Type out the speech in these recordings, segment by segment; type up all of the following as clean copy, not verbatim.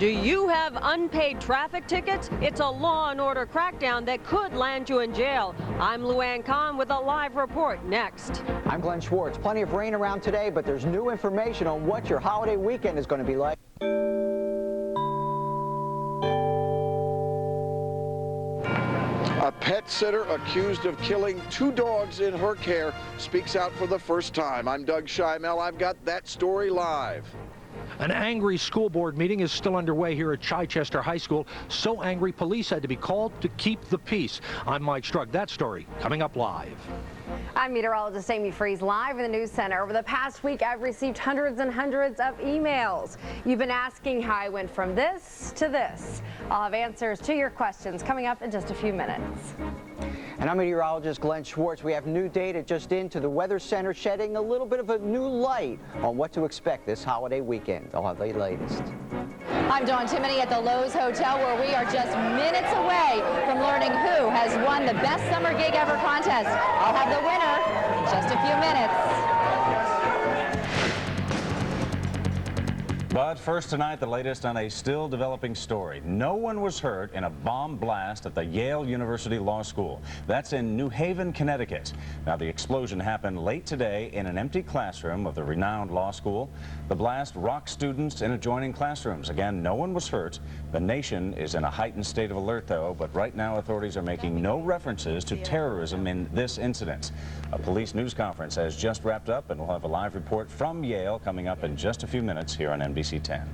Do you have unpaid traffic tickets? It's a law and order crackdown that could land you in jail. I'm Luann Kahn with a live report next. I'm Glenn Schwartz. Plenty of rain around today, but there's new information on what your holiday weekend is going to be like. A pet sitter accused of killing 2 dogs in her care speaks out for the first time. I'm Doug Schimel. I've got that story live. An angry school board meeting is still underway here at Chichester High School. So angry, police had to be called to keep the peace. I'm Mike Strug. That story coming up live. I'm meteorologist Amy Freeze, live in the news center. Over the past week, I've received hundreds and hundreds of emails. You've been asking how I went from this to this. I'll have answers to your questions coming up in just a few minutes. And I'm meteorologist Glenn Schwartz. We have new data just into the Weather Center, shedding a little bit of a new light on what to expect this holiday weekend. I'll have the latest. I'm Dawn Timoney at the Lowe's Hotel, where we are just minutes away from learning who has won the Best Summer Gig Ever contest. I'll have the winner in just a few minutes. But first tonight, the latest on a still developing story. No one was hurt in a bomb blast at the Yale University Law School. That's in New Haven, Connecticut. Now, the explosion happened late today in an empty classroom of the renowned law school. The blast rocked students in adjoining classrooms. Again, no one was hurt. The nation is in a heightened state of alert, though, but right now authorities are making no references to terrorism in this incident. A police news conference has just wrapped up, and we'll have a live report from Yale coming up in just a few minutes here on NBC 10.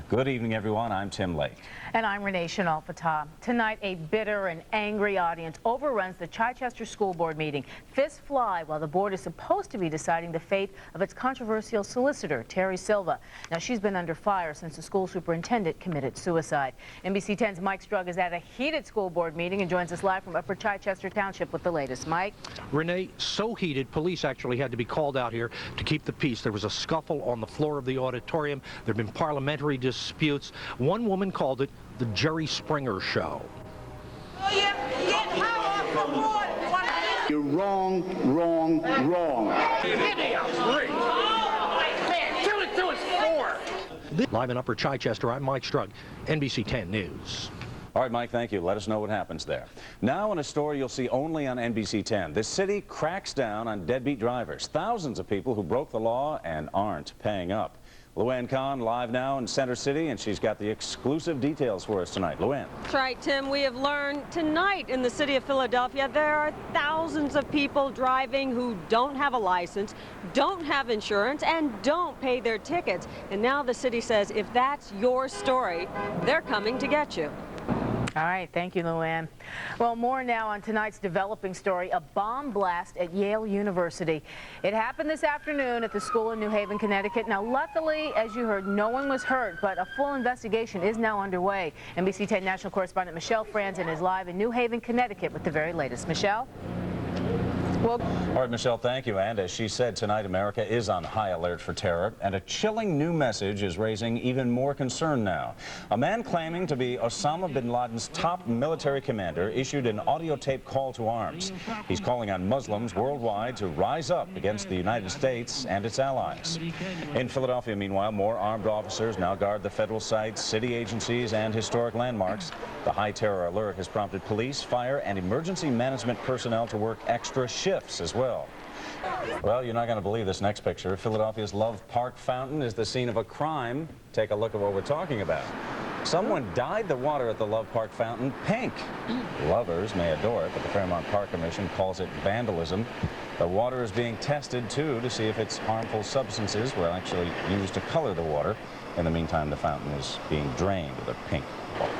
Good evening, everyone. I'm Tim Lake. And I'm Renee Chanel-Fatah. Tonight, a bitter and angry audience overruns the Chichester School Board meeting. Fists fly while the board is supposed to be deciding the fate of its controversial solicitor, Terry Silva. Now, she's been under fire since the school superintendent committed suicide. NBC 10's Mike Strug is at a heated school board meeting and joins us live from Upper Chichester Township with the latest. Mike? Renee, so heated, police actually had to be called out here to keep the peace. There was a scuffle on the floor of the auditorium. There have been parliamentary disputes. One woman called it the Jerry Springer Show. You're wrong, wrong, wrong. Live in Upper Chichester, I'm Mike Strug, NBC 10 News. All right, Mike, thank you. Let us know what happens there. Now in a story you'll see only on NBC 10. The city cracks down on deadbeat drivers. Thousands of people who broke the law and aren't paying up. Luann Kahn live now in Center City, and she's got the exclusive details for us tonight. Luann. That's right, Tim. We have learned tonight in the city of Philadelphia there are thousands of people driving who don't have a license, don't have insurance, and don't pay their tickets. And now the city says if that's your story, they're coming to get you. All right, thank you, Luann. Well, more now on tonight's developing story, a bomb blast at Yale University. It happened this afternoon at the school in New Haven, Connecticut. Now, luckily, as you heard, no one was hurt, but a full investigation is now underway. NBC 10 national correspondent Michelle Franzen is live in New Haven, Connecticut with the very latest. Michelle? Well, all right, Michelle, thank you. And as she said, tonight America is on high alert for terror, and a chilling new message is raising even more concern now. A man claiming to be Osama bin Laden's top military commander issued an audio tape call to arms. He's calling on Muslims worldwide to rise up against the United States and its allies. In Philadelphia, meanwhile, more armed officers now guard the federal sites, city agencies, and historic landmarks. The high terror alert has prompted police, fire, and emergency management personnel to work extra shifts as well. Well, you're not going to believe this next picture. Philadelphia's Love Park fountain is the scene of a crime. Take a look at what we're talking about. Someone dyed the water at the Love Park fountain pink. Lovers may adore it, but the Fairmont Park Commission calls it vandalism. The water is being tested, too, to see if its harmful substances were actually used to color the water. In the meantime, the fountain is being drained with a pink water.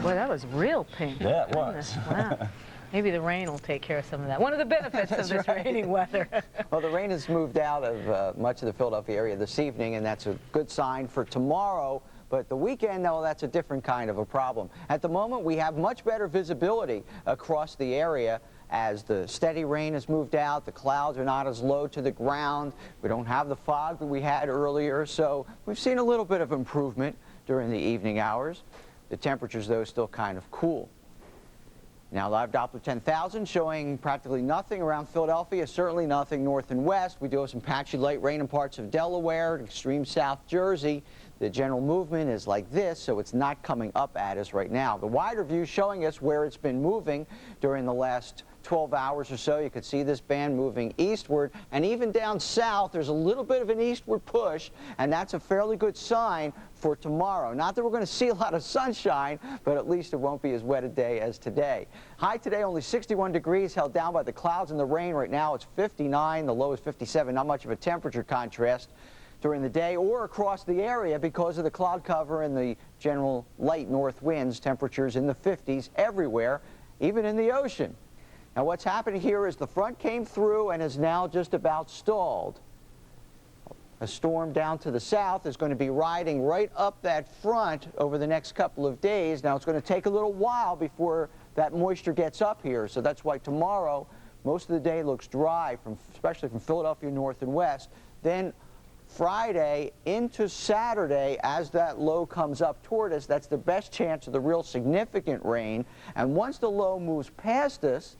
Boy, that was real pink. Yeah, it was. Wow. Maybe the rain will take care of some of that. One of the benefits of this raining weather. Well, the rain has moved out of much of the Philadelphia area this evening, and that's a good sign for tomorrow. But the weekend, though, that's a different kind of a problem. At the moment, we have much better visibility across the area as the steady rain has moved out. The clouds are not as low to the ground. We don't have the fog that we had earlier, so we've seen a little bit of improvement during the evening hours. The temperatures, though, still kind of cool. Now, live Doppler 10,000 showing practically nothing around Philadelphia, certainly nothing north and west. We do have some patchy light rain in parts of Delaware, extreme South Jersey. The general movement is like this, so it's not coming up at us right now. The wider view showing us where it's been moving during the last 12 hours or so. You could see this band moving eastward, and even down south there's a little bit of an eastward push, and that's a fairly good sign for tomorrow. Not that we're going to see a lot of sunshine, but at least it won't be as wet a day as today. High today only 61 degrees, held down by the clouds and the rain. Right now it's 59, the low is 57. Not much of a temperature contrast during the day or across the area because of the cloud cover and the general light north winds. Temperatures in the 50s everywhere, even in the ocean. Now what's happening here is the front came through and is now just about stalled. A storm down to the south is going to be riding right up that front over the next couple of days. Now it's going to take a little while before that moisture gets up here, so that's why tomorrow most of the day looks dry, especially from Philadelphia north and west. Then Friday into Saturday, as that low comes up toward us, that's the best chance of the real significant rain. And once the low moves past us,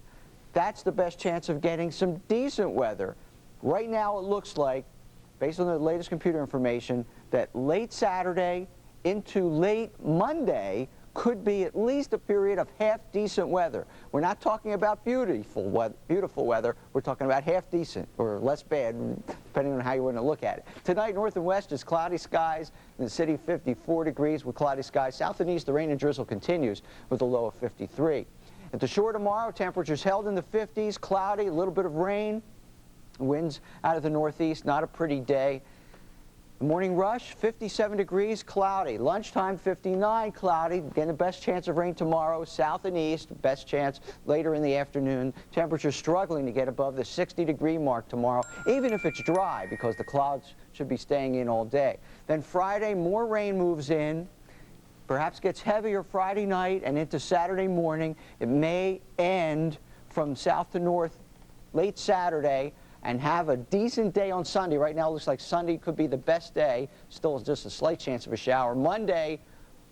that's the best chance of getting some decent weather. Right now it looks like, based on the latest computer information, that late Saturday into late Monday could be at least a period of half-decent weather. We're not talking about beautiful weather. We're talking about half-decent or less bad, depending on how you want to look at it. Tonight, north and west is cloudy skies. In the city, 54 degrees with cloudy skies. South and east, the rain and drizzle continues with a low of 53. At the shore tomorrow, temperatures held in the 50s, cloudy, a little bit of rain. Winds out of the northeast, not a pretty day. Morning rush, 57 degrees, cloudy. Lunchtime, 59, cloudy. Again, the best chance of rain tomorrow, south and east. Best chance later in the afternoon. Temperatures struggling to get above the 60-degree mark tomorrow, even if it's dry, because the clouds should be staying in all day. Then Friday, more rain moves in. Perhaps gets heavier Friday night and into Saturday morning. It may end from south to north late Saturday and have a decent day on Sunday. Right now it looks like Sunday could be the best day. Still just a slight chance of a shower. Monday,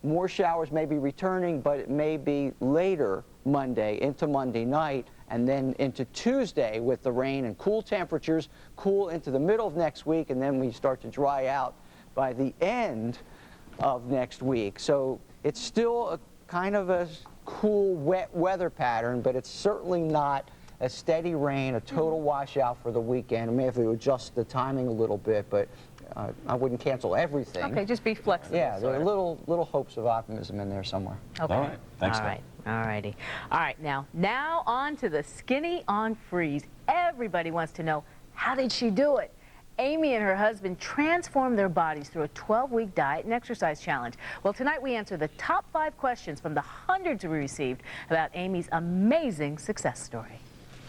more showers may be returning, but it may be later Monday into Monday night, and then into Tuesday with the rain and cool temperatures, cool into the middle of next week, and then we start to dry out by the end of next week. So it's still a kind of a cool, wet weather pattern, but it's certainly not a steady rain, a total washout for the weekend. We may have to adjust the timing a little bit, but I wouldn't cancel everything. Okay, just be flexible. Yeah, there are little hopes of optimism in there somewhere. Okay. All right. Thanks, All right. All righty. All right, now on to the skinny on freeze. Everybody wants to know, how did she do it? Amy and her husband transformed their bodies through a 12-week diet and exercise challenge. Well, tonight we answer the top 5 questions from the hundreds we received about Amy's amazing success story.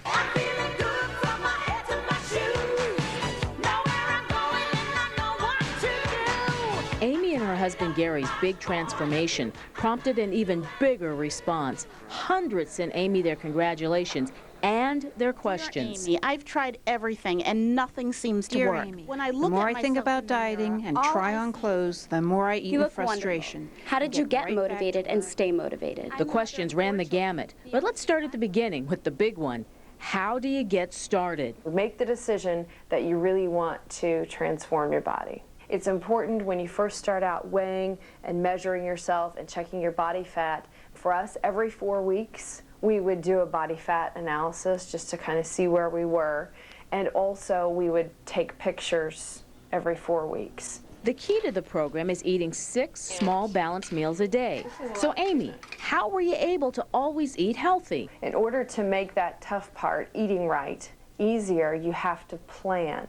I'm feeling good from my head to my shoes. Know where I'm going and I know what to do. Amy and her husband Gary's big transformation prompted an even bigger response. Hundreds sent Amy their congratulations and their questions. Dear Amy, I've tried everything and nothing seems to work. Amy, when I look the more at I think about dieting and try on clothes, the more I eat in frustration. How did you get motivated and stay motivated? The questions ran the gamut, but let's start at the beginning with the big one. How do you get started? Make the decision that you really want to transform your body. It's important when you first start out weighing and measuring yourself and checking your body fat. For us, every 4 weeks, we would do a body fat analysis just to kind of see where we were. And also, we would take pictures every 4 weeks. The key to the program is eating 6 small balanced meals a day. So Amy, how were you able to always eat healthy? In order to make that tough part, eating right, easier, you have to plan.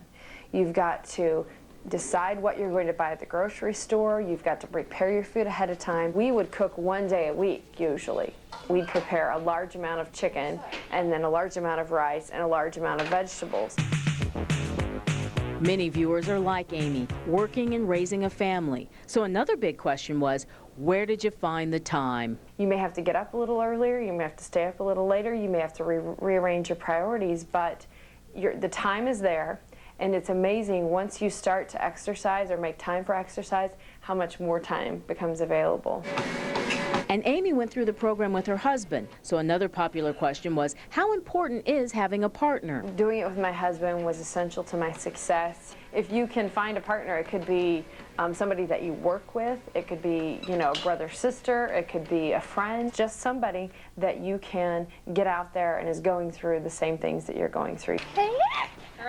You've got to decide what you're going to buy at the grocery store. You've got to prepare your food ahead of time. We would cook 1 day a week, usually. We'd prepare a large amount of chicken, and then a large amount of rice, and a large amount of vegetables. Many viewers are like Amy, working and raising a family. So another big question was, where did you find the time? You may have to get up a little earlier, you may have to stay up a little later, you may have to rearrange your priorities, but the time is there, and it's amazing once you start to exercise or make time for exercise, how much more time becomes available. And Amy went through the program with her husband. So another popular question was, how important is having a partner? Doing it with my husband was essential to my success. If you can find a partner, it could be somebody that you work with, it could be, you know, a brother, sister, it could be a friend, just somebody that you can get out there and is going through the same things that you're going through.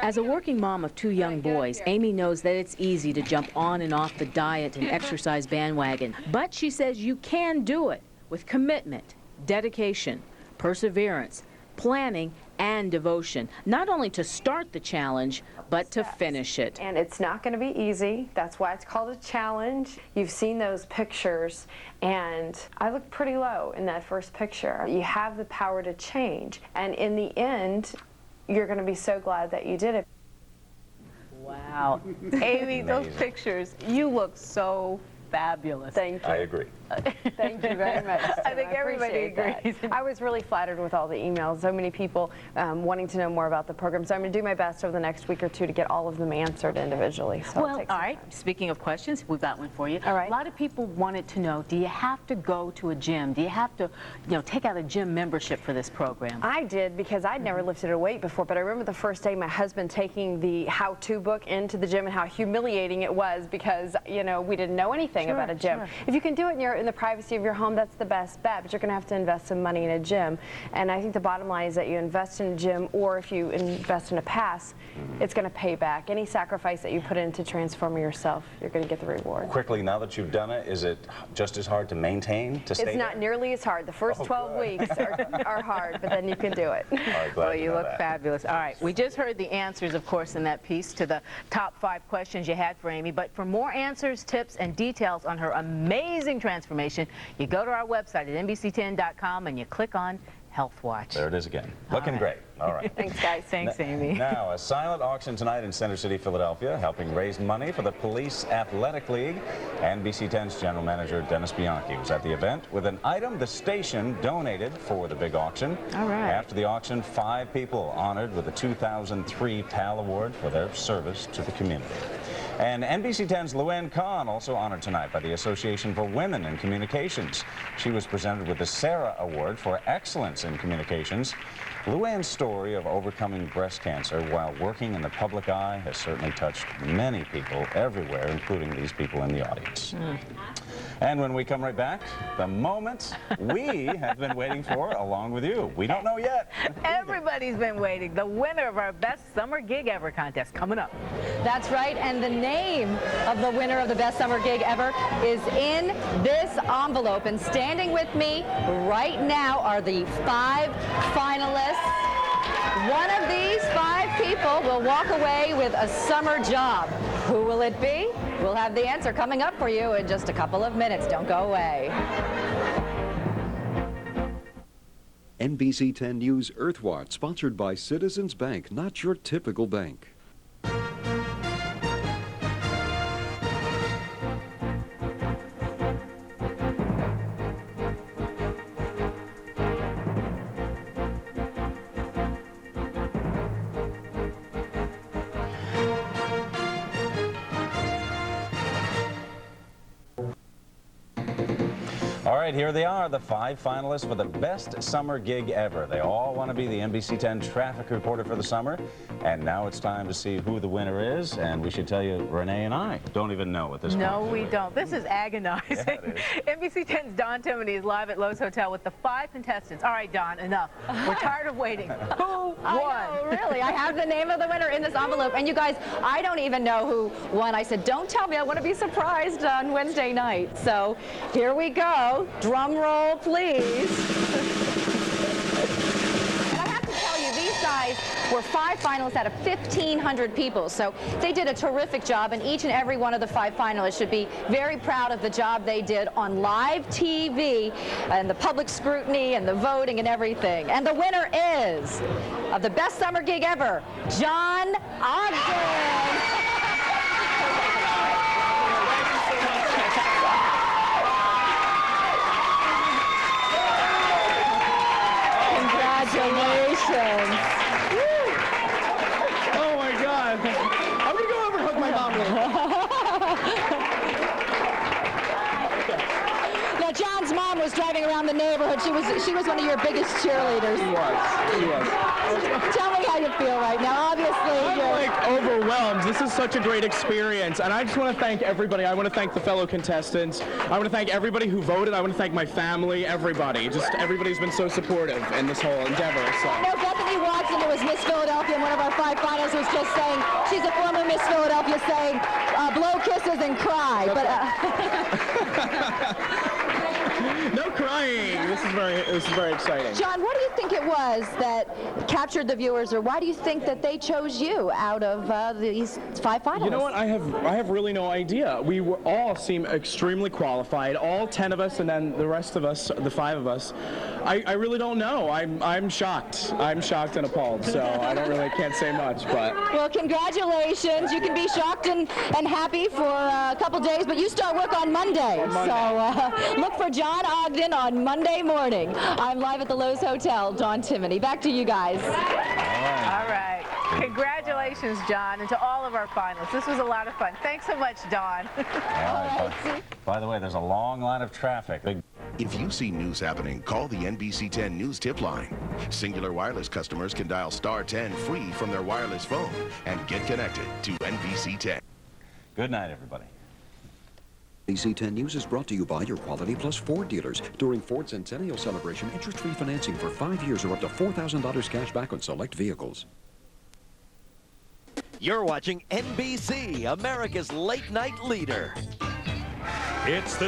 As a working mom of 2 young boys, Amy knows that it's easy to jump on and off the diet and exercise bandwagon. But she says you can do it with commitment, dedication, perseverance, planning, and devotion, not only to start the challenge, but to finish it. And it's not going to be easy. That's why it's called a challenge. You've seen those pictures, and I look pretty low in that first picture. You have the power to change, and in the end, you're going to be so glad that you did it. Wow. Amy, those pictures, you look so fabulous. Thank you. I agree. Thank you very much. I think everybody agrees. I was really flattered with all the emails. So many people wanting to know more about the program. So I'm going to do my best over the next week or two to get all of them answered individually. So Well, all right. Speaking of questions, we've got one for you. All right. A lot of people wanted to know, do you have to go to a gym? Do you have to, take out a gym membership for this program? I did, because I'd never lifted a weight before, but I remember the first day my husband taking the how-to book into the gym and how humiliating it was, because, we didn't know anything about a gym. Sure. If you can do it in the privacy of your home, that's the best bet, but you're going to have to invest some money in a gym. And I think the bottom line is that you invest in a gym, or if you invest in a pass, it's going to pay back. Any sacrifice that you put in to transform yourself, you're going to get the reward. Quickly, now that you've done it, is it just as hard to maintain, to stay It's not there? nearly as hard. The first 12 weeks are hard, but then you can do it. All right, glad Well, to you know look that. fabulous. All right, we just heard the answers, of course, in that piece to the top 5 questions you had for Amy. But for more answers, tips, and details on her amazing transformation, you go to our website at NBC10.com and you click on Health Watch. There it is again. Looking great. All right. Thanks, guys. Thanks, Amy. Now, a silent auction tonight in Center City, Philadelphia, helping raise money for the Police Athletic League. NBC 10's general manager, Dennis Bianchi, was at the event with an item the station donated for the big auction. All right. After the auction, 5 people honored with the 2003 PAL Award for their service to the community. And NBC 10's Luann Kahn also honored tonight by the Association for Women in Communications. She was presented with the Sarah Award for Excellence in Communications. Luann's story of overcoming breast cancer while working in the public eye has certainly touched many people everywhere, including these people in the audience. And when we come right back, the moment we have been waiting for along with you. We don't know yet. Everybody's been waiting. The winner of our Best Summer Gig Ever contest coming up. That's right, and the name of the winner of the Best Summer Gig Ever is in this envelope. And standing with me right now are the 5 finalists. One of these 5 people will walk away with a summer job. Who will it be? We'll have the answer coming up for you in just a couple of minutes. Don't go away. NBC 10 News Earthwatch, sponsored by Citizens Bank, not your typical bank. All right, here they are, the 5 finalists for the Best Summer Gig Ever. They all want to be the NBC 10 traffic reporter for the summer. And now it's time to see who the winner is. And we should tell you, Renee and I don't even know at this point. No, we don't. This is agonizing. Yeah, it is. NBC 10's Don Timoney is live at Lowe's Hotel with the 5 contestants. All right, Don, enough. We're tired of waiting. Who won? I know, really. I have the name of the winner in this envelope. And you guys, I don't even know who won. I said, don't tell me. I want to be surprised on Wednesday night. So here we go. Drum roll, please. And I have to tell you, these guys were 5 finalists out of 1,500 people. So they did a terrific job, and each and every one of the 5 finalists should be very proud of the job they did on live TV and the public scrutiny and the voting and everything. And the winner is, of the Best Summer Gig Ever, John Ogden. Congratulations. Oh my God. I'm gonna go over and hug my mom later. Now, John's mom was was driving around the neighborhood. She was one of your biggest cheerleaders. He was. Tell me how you feel right now. Obviously, I'm like overwhelmed. This is such a great experience, and I just want to thank everybody. I want to thank the fellow contestants. I want to thank everybody who voted. I want to thank my family, everybody. Just everybody's been so supportive in this whole endeavor. So. I know Bethany Watson, who was Miss Philadelphia in one of our 5 finals, was just saying, she's a former Miss Philadelphia, saying, blow kisses and cry. No crying. This is very exciting. John, what do you think it was that captured the viewers, or why do you think that they chose you out of these 5 finalists? You know what? I have really no idea. We all seem extremely qualified. All 10 of us, and then the rest of us, the 5 of us. I really don't know. I'm shocked. I'm shocked and appalled. So I can't say much. But well, congratulations. You can be shocked and happy for a couple days, but you start work on Monday. So look for John Ogden on Monday morning. I'm live at the Lowe's Hotel. Dawn Timoney. Back to you guys. All right. Congratulations, John, and to all of our finalists. This was a lot of fun. Thanks so much, Dawn. All right. By the way, there's a long line of traffic. If you see news happening, call the NBC 10 News Tip Line. Singular Wireless customers can dial *10 free from their wireless phone and get connected to NBC 10. Good night, everybody. NBC 10 News is brought to you by your Quality Plus Ford dealers. During Ford Centennial Celebration, interest-free financing for 5 years or up to $4,000 cash back on select vehicles. You're watching NBC, America's late night leader. It's the